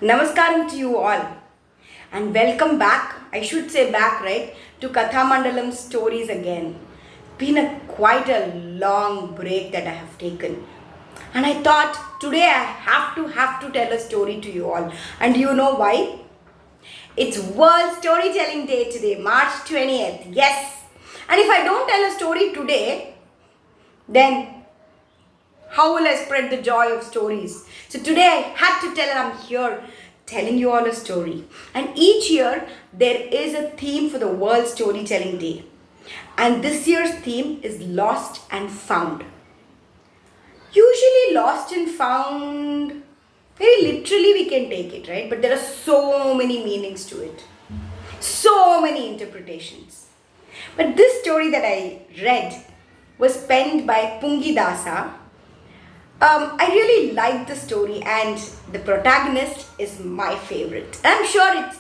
Namaskaram to you all and welcome back, I should say back, right, to Katha Mandalam stories again. Been quite a long break that I have taken, and I thought today I have to tell a story to you all. And you know why? It's World Storytelling Day today, March 20th. Yes. And if I don't tell a story today, then how will I spread the joy of stories? So today I had to tell, and I'm here telling you all a story. And each year there is a theme for the World Storytelling Day. And this year's theme is Lost and Found. Usually lost and found, very literally we can take it, right? But there are so many meanings to it. So many interpretations. But this story that I read was penned by Pungidasa. I really like the story, and the protagonist is my favorite. I'm sure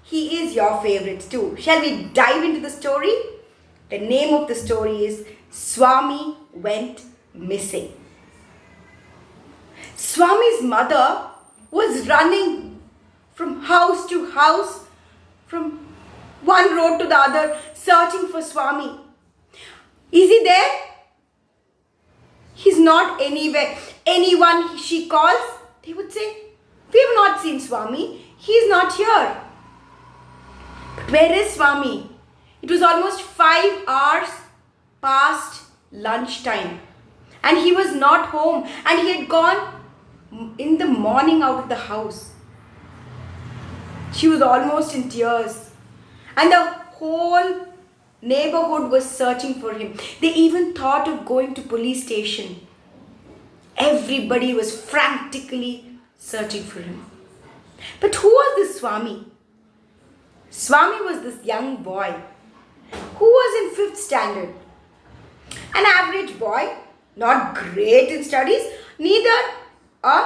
he is your favorite too. Shall we dive into the story? The name of the story is Swami Went Missing. Swami's mother was running from house to house, from one road to the other, searching for Swami. Is he there? He's not anywhere. Anyone she calls, they would say, "We have not seen Swami. He's not here." But where is Swami? It was almost 5 hours past lunchtime, and he was not home, and he had gone in the morning out of the house. She was almost in tears, and the whole neighborhood was searching for him. They even thought of going to police station. Everybody was frantically searching for him. But who was this Swami? Swami was this young boy who was in 5th standard. An average boy, not great in studies, neither a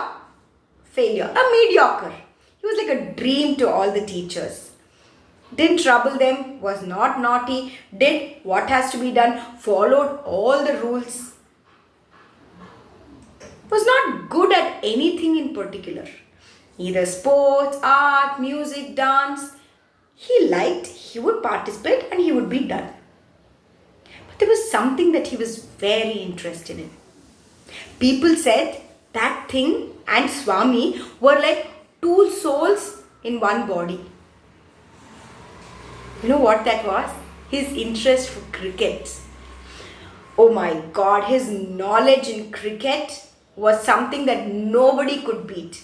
failure, a mediocre. He was like a dream to all the teachers. Didn't trouble them, was not naughty, did what has to be done, followed all the rules. Was not good at anything in particular. Either sports, art, music, dance. He liked, he would participate, and he would be done. But there was something that he was very interested in. People said that thing and Swami were like 2 souls in one body. You know what that was? His interest for cricket. Oh my God, his knowledge in cricket was something that nobody could beat.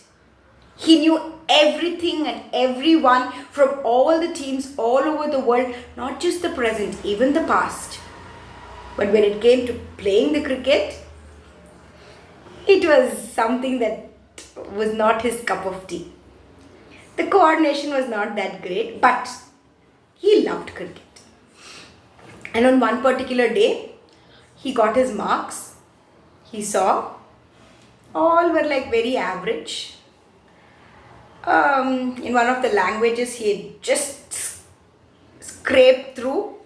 He knew everything and everyone from all the teams all over the world, not just the present, even the past. But when it came to playing the cricket, it was something that was not his cup of tea. The coordination was not that great, but he loved cricket. And on one particular day, he got his marks. He saw all were like very average. In one of the languages, he had just scraped through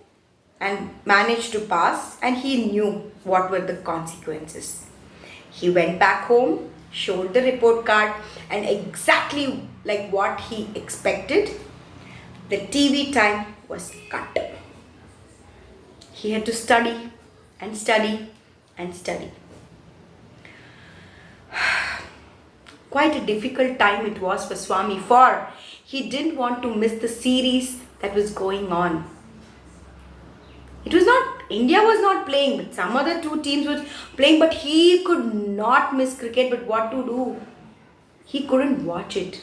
and managed to pass, and he knew what were the consequences. He went back home, showed the report card, and exactly like what he expected, the TV time was cut. He had to study and study and study. Quite a difficult time it was for Swami, for he didn't want to miss the series that was going on. India was not playing, but some other 2 teams were playing, but he could not miss cricket. But what to do? He couldn't watch it.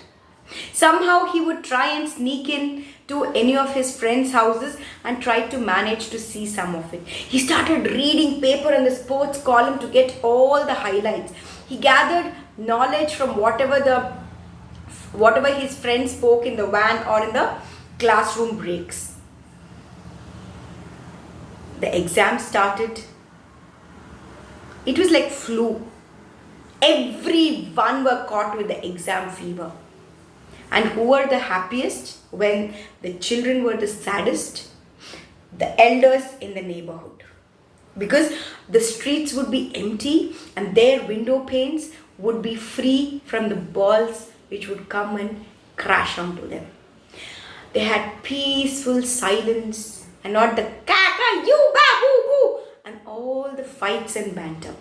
Somehow he would try and sneak in to any of his friends' houses and try to manage to see some of it. He started reading paper in the sports column to get all the highlights. He gathered knowledge from whatever his friends spoke in the van or in the classroom breaks. The exam started. It was like flu. Everyone were caught with the exam fever. And who were the happiest when the children were the saddest? The elders in the neighborhood. Because the streets would be empty and their window panes would be free from the balls which would come and crash onto them. They had peaceful silence and not the kaka, you, ba, boo, boo, and all the fights and banter.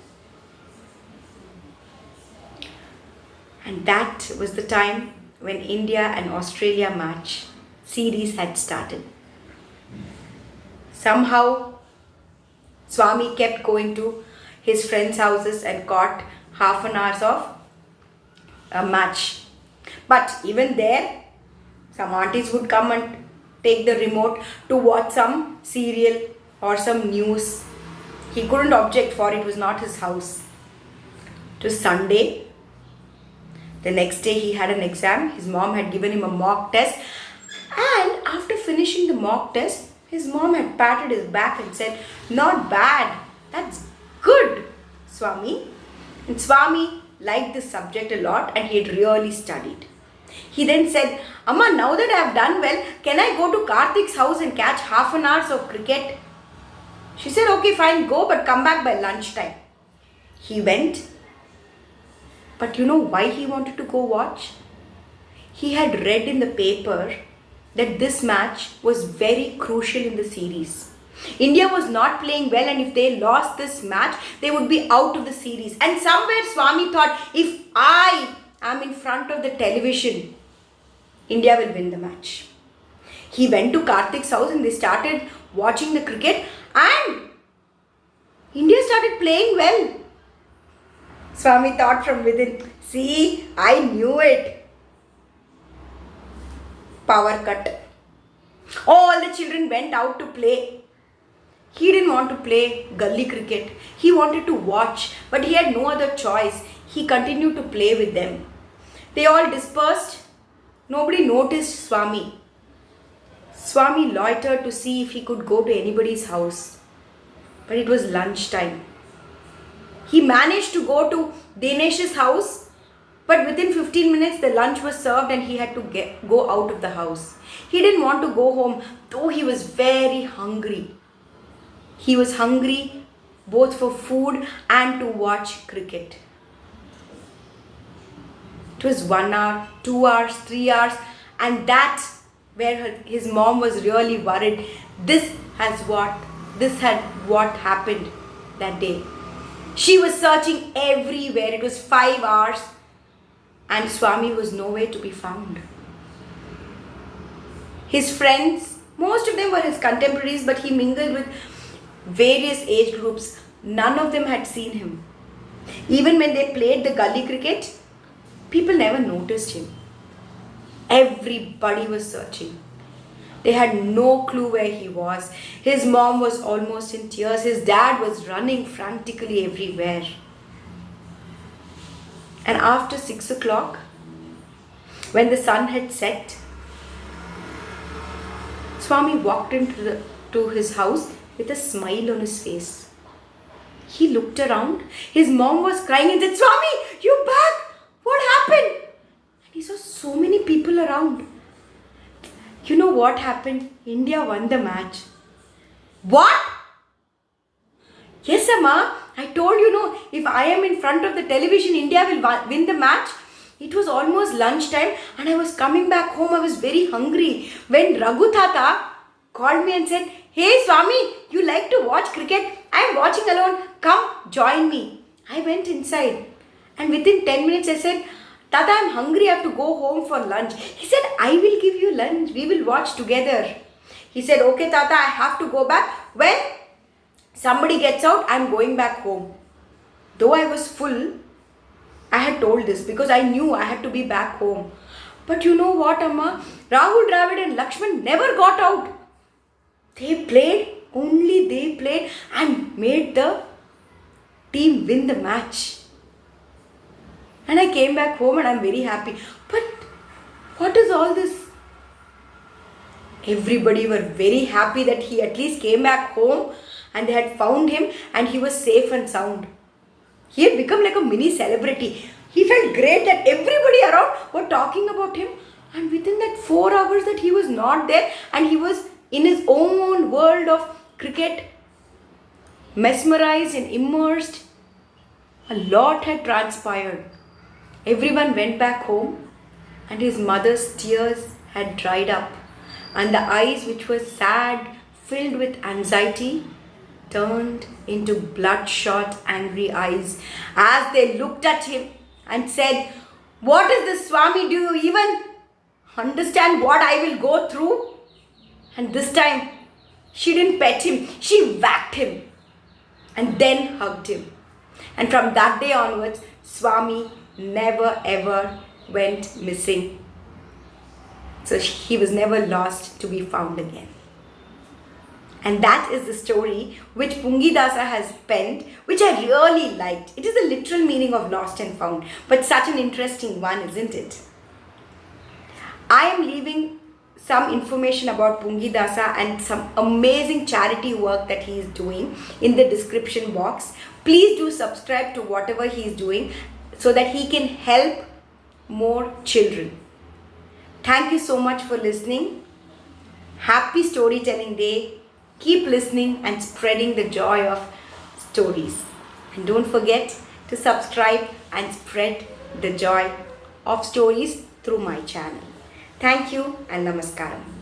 And that was the time when India and Australia match series had started. Somehow, Swami kept going to his friends' houses and caught half an hour of a match. But even there, some aunties would come and take the remote to watch some serial or some news. He couldn't object, for it was not his house. It was Sunday. The next day he had an exam. His mom had given him a mock test. And after finishing the mock test, his mom had patted his back and said, "Not bad. That's good, Swami." And Swami liked this subject a lot and he had really studied. He then said, "Amma, now that I have done well, can I go to Karthik's house and catch half an hour of cricket?" She said, "Okay, fine, go, but come back by lunchtime." He went. But you know why he wanted to go watch? He had read in the paper that this match was very crucial in the series. India was not playing well, and if they lost this match, they would be out of the series. And somewhere Swami thought, if I am in front of the television, India will win the match. He went to Karthik's house and they started watching the cricket, and India started playing well. Swami thought from within, "See, I knew it." Power cut. All the children went out to play. He didn't want to play gully cricket. He wanted to watch, but he had no other choice. He continued to play with them. They all dispersed. Nobody noticed Swami. Swami loitered to see if he could go to anybody's house. But it was lunchtime. He managed to go to Dinesh's house, but within 15 minutes the lunch was served and he had to go out of the house. He didn't want to go home, though he was very hungry. He was hungry both for food and to watch cricket. It was 1 hour, 2 hours, 3 hours, and that's where his mom was really worried. This had what happened that day. She was searching everywhere. It was 5 hours and Swami was nowhere to be found. His friends, most of them were his contemporaries, but he mingled with various age groups. None of them had seen him. Even when they played the gully cricket, people never noticed him. Everybody was searching. They had no clue where he was. His mom was almost in tears. His dad was running frantically everywhere. And after 6 o'clock, when the sun had set, Swami walked into his house with a smile on his face. He looked around. His mom was crying and said, "Swami, you back? What happened?" And he saw so many people around. You know what happened? India won the match. What? Yes, Amma. I told you, no, if I am in front of the television, India will win the match. It was almost lunchtime and I was coming back home. I was very hungry. When Raghu Tata called me and said, "Hey Swami, you like to watch cricket? I am watching alone. Come, join me." I went inside and within 10 minutes I said, "Tata, I'm hungry. I have to go home for lunch." He said, "I will give you lunch. We will watch together." He said, "Okay, Tata, I have to go back. When somebody gets out, I'm going back home." Though I was full, I had told this because I knew I had to be back home. But you know what, Amma? Rahul Dravid and Lakshman never got out. They played, only they played and made the team win the match. And I came back home and I'm very happy. But what is all this? Everybody were very happy that he at least came back home and they had found him and he was safe and sound. He had become like a mini celebrity. He felt great that everybody around were talking about him. And within that 4 hours that he was not there and he was in his own world of cricket, mesmerized and immersed, a lot had transpired. Everyone went back home and his mother's tears had dried up, and the eyes, which were sad, filled with anxiety, turned into bloodshot, angry eyes as they looked at him and said, "What is this, Swami? Do you even understand what I will go through?" And this time, she didn't pet him, she whacked him and then hugged him. And from that day onwards, Swami never ever went missing. So he was never lost to be found again. And that is the story which Pungidasa has penned, which I really liked. It is a literal meaning of lost and found, but such an interesting one, isn't it? I am leaving some information about Pungidasa and some amazing charity work that he is doing in the description box. Please do subscribe to whatever he is doing so that he can help more children. Thank you so much for listening. Happy Storytelling Day. Keep listening and spreading the joy of stories. And don't forget to subscribe and spread the joy of stories through my channel. Thank you and namaskaram.